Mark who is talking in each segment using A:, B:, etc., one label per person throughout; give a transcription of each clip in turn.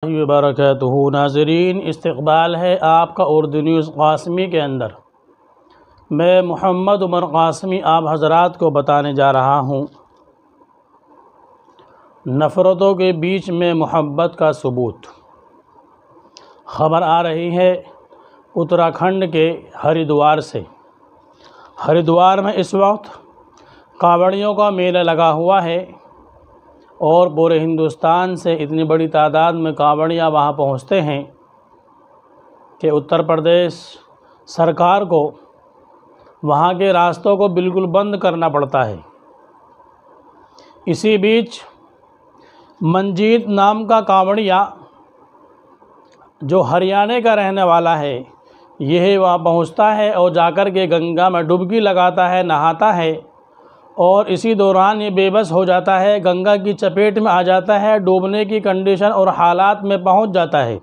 A: وبرکاتہ ناظرین، استقبال ہے آپ کا اردو نیوز قاسمی کے اندر۔ میں محمد عمر قاسمی آپ حضرات کو بتانے جا رہا ہوں نفرتوں کے بیچ میں محبت کا ثبوت۔ خبر آ رہی ہے اتراکھنڈ کے ہریدوار سے۔ ہریدوار میں اس وقت کانوڑیوں کا میلہ لگا ہوا ہے اور پورے ہندوستان سے اتنی بڑی تعداد میں کانوڑیاں وہاں پہنچتے ہیں کہ اتر پردیش سرکار کو وہاں کے راستوں کو بالکل بند کرنا پڑتا ہے۔ اسی بیچ منجیت نام کا کانوڑیا جو ہریانہ کا رہنے والا ہے، یہ وہاں پہنچتا ہے اور جا کر کے گنگا میں ڈبکی لگاتا ہے، نہاتا ہے، اور اسی دوران یہ بے بس ہو جاتا ہے، گنگا کی چپیٹ میں آ جاتا ہے، ڈوبنے کی کنڈیشن اور حالات میں پہنچ جاتا ہے۔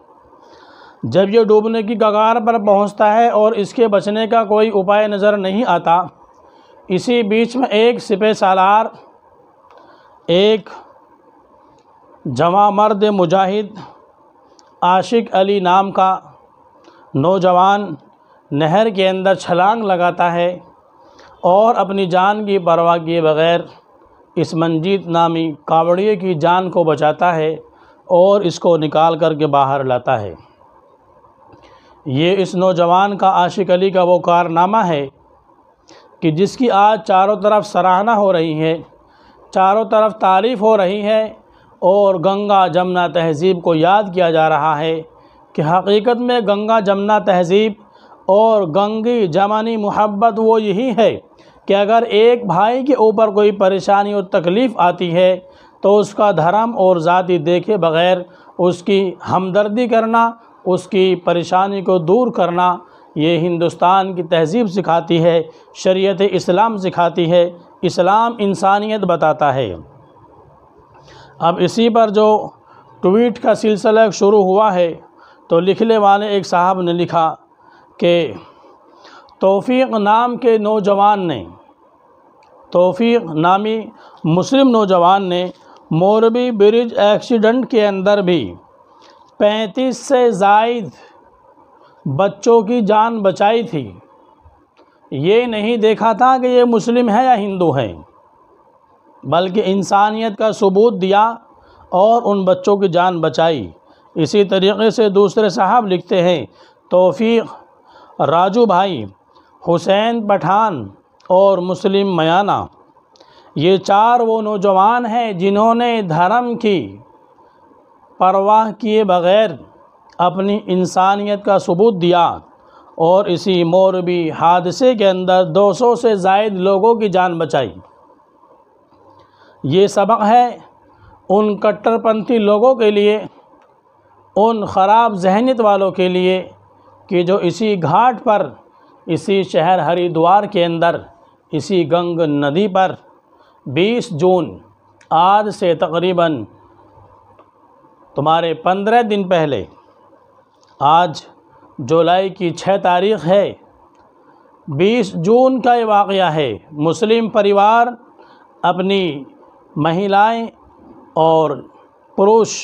A: جب یہ ڈوبنے کی کگار پر پہنچتا ہے اور اس کے بچنے کا کوئی اپائے نظر نہیں آتا، اسی بیچ میں ایک سپہ سالار، ایک جواں مرد مجاہد عاشق علی نام کا نوجوان نہر کے اندر چھلانگ لگاتا ہے اور اپنی جان کی پرواہ کیے بغیر اس منجیت نامی کانوڑیے کی جان کو بچاتا ہے اور اس کو نکال کر کے باہر لاتا ہے۔ یہ اس نوجوان کا، عاشق علی کا، وہ کارنامہ ہے کہ جس کی آج چاروں طرف سراہنا ہو رہی ہے، چاروں طرف تعریف ہو رہی ہے، اور گنگا جمنا تہذیب کو یاد کیا جا رہا ہے کہ حقیقت میں گنگا جمنا تہذیب اور گنگی جمنی محبت وہ یہی ہے کہ اگر ایک بھائی کے اوپر کوئی پریشانی اور تکلیف آتی ہے تو اس کا دھرم اور ذاتی دیکھے بغیر اس کی ہمدردی کرنا، اس کی پریشانی کو دور کرنا، یہ ہندوستان کی تہذیب سکھاتی ہے، شریعت اسلام سکھاتی ہے، اسلام انسانیت بتاتا ہے۔ اب اسی پر جو ٹویٹ کا سلسلہ شروع ہوا ہے تو لکھنے والے ایک صاحب نے لکھا کہ توفیق نام کے نوجوان نے، توفیق نامی مسلم نوجوان نے موربی برج ایکسیڈنٹ کے اندر بھی 35 سے زائد بچوں کی جان بچائی تھی۔ یہ نہیں دیکھا تھا کہ یہ مسلم ہے یا ہندو ہے، بلکہ انسانیت کا ثبوت دیا اور ان بچوں کی جان بچائی۔ اسی طریقے سے دوسرے صاحب لکھتے ہیں توفیق راجو بھائی، حسین پٹھان اور مسلم میانہ، یہ چار وہ نوجوان ہیں جنہوں نے دھرم کی پرواہ کیے بغیر اپنی انسانیت کا ثبوت دیا اور اسی موربی حادثے کے اندر 200 سے زائد لوگوں کی جان بچائی۔ یہ سبق ہے ان کٹر پنتھی لوگوں کے لیے، ان خراب ذہنیت والوں کے لیے کہ جو اسی گھاٹ پر، اسی شہر ہریدوار کے اندر، اسی گنگ ندی پر 20 جون آج سے تقریباً تمہارے 15 دن پہلے، آج جولائی کی 6 تاریخ ہے، 20 جون کا یہ واقعہ ہے۔ مسلم پریوار اپنی مہیلائیں اور پروش،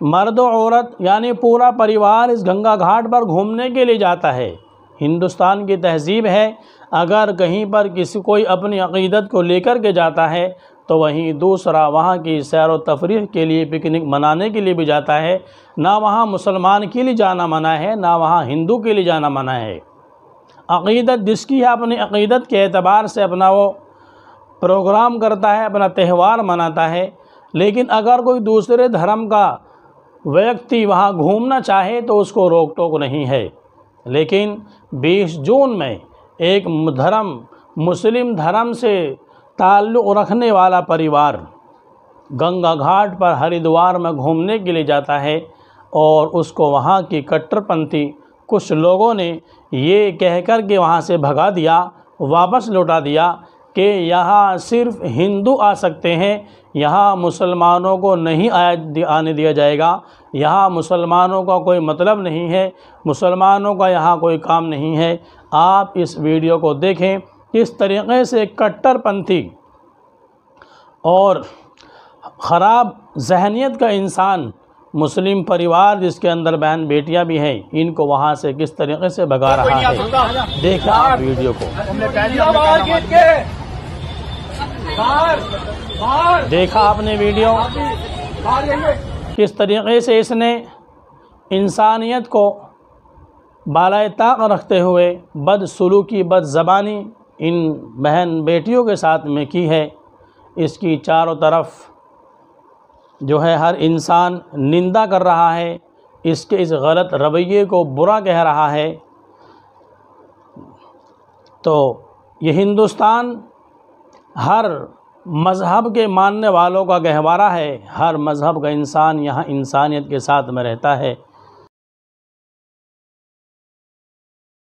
A: مرد و عورت، یعنی پورا پریوار اس گنگا گھاٹ پر گھومنے کے لیے جاتا ہے۔ ہندوستان کی تہذیب ہے اگر کہیں پر کوئی اپنی عقیدت کو لے کر کے جاتا ہے تو وہیں دوسرا وہاں کی سیر و تفریح کے لیے، پکنک منانے کے لیے بھی جاتا ہے۔ نہ وہاں مسلمان کے لیے جانا منع ہے، نہ وہاں ہندو کے لیے جانا منع ہے۔ عقیدت جس کی ہے اپنی عقیدت کے اعتبار سے اپنا وہ پروگرام کرتا ہے، اپنا تہوار مناتا ہے، لیکن اگر کوئی دوسرے دھرم کا ویکتی وہاں گھومنا چاہے تو اس کو روک ٹوک نہیں ہے۔ لیکن 20 جون میں ایک مسلم دھرم سے تعلق رکھنے والا پریوار گنگا گھاٹ پر ہریدوار میں گھومنے کے لیے جاتا ہے اور اس کو وہاں کی کٹر پنتھی کچھ لوگوں نے یہ کہہ کر کے وہاں سے بھگا دیا، واپس لوٹا دیا کہ یہاں صرف ہندو آ سکتے ہیں، یہاں مسلمانوں کو نہیں آنے دیا جائے گا، یہاں مسلمانوں کا کوئی مطلب نہیں ہے، مسلمانوں کا یہاں کوئی کام نہیں ہے۔ آپ اس ویڈیو کو دیکھیں کس طریقے سے کٹر پنتھی اور خراب ذہنیت کا انسان مسلم پریوار جس کے اندر بہن بیٹیاں بھی ہیں، ان کو وہاں سے کس طریقے سے بھگا رہا ہے۔ دیکھیں آپ ویڈیو کو، دیکھا آپ نے ویڈیو، کس طریقے سے اس نے انسانیت کو بالائے طاق رکھتے ہوئے بد سلوکی، بد زبانی ان بہن بیٹیوں کے ساتھ میں کی ہے۔ اس کی چاروں طرف جو ہے ہر انسان نندا کر رہا ہے، اس کے اس غلط رویے کو برا کہہ رہا ہے۔ تو یہ ہندوستان ہر مذہب کے ماننے والوں کا گہوارہ ہے، ہر مذہب کا انسان یہاں انسانیت کے ساتھ میں رہتا ہے۔